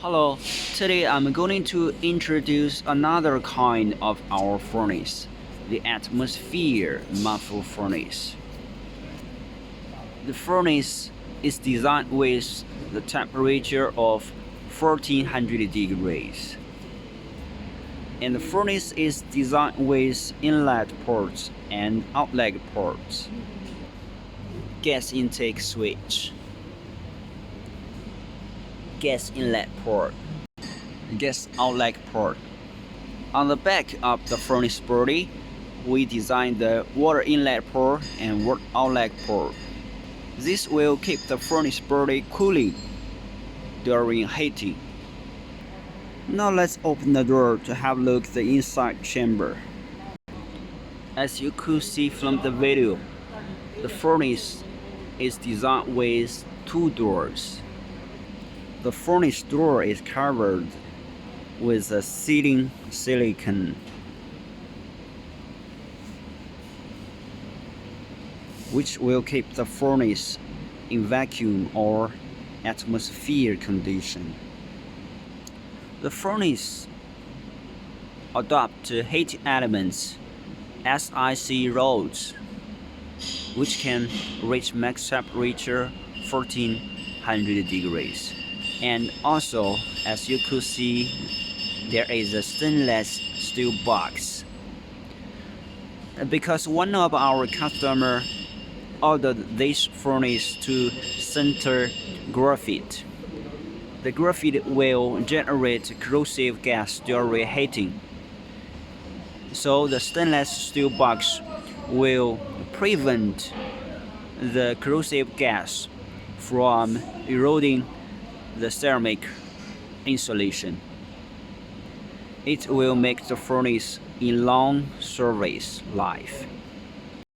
Hello, today I'm going to introduce another kind of our furnace, the atmosphere muffle furnace. The furnace is designed with the temperature of 1400 degrees. And the furnace is designed with inlet ports and outlet ports. Gas intake switch. Gas inlet port. Gas outlet port. On the back of the furnace body, we designed the water inlet port and water outlet port. This will keep the furnace body cooling during heating. Now let's open the door to have a look at the inside chamber. As you could see from the video, the furnace is designed with two doors. The furnace door is covered with a sealing silicone, which will keep the furnace in vacuum or atmosphere condition. The furnace adopts heat elements, SiC rods, which can reach max temperature 1400 degrees. And also, as you could see, there is a stainless steel box. Because one of our customers ordered this furnace to center graphite. The graphite will generate corrosive gas during heating. So the stainless steel box will prevent the corrosive gas from eroding the ceramic insulation. It will make the furnace in long service life.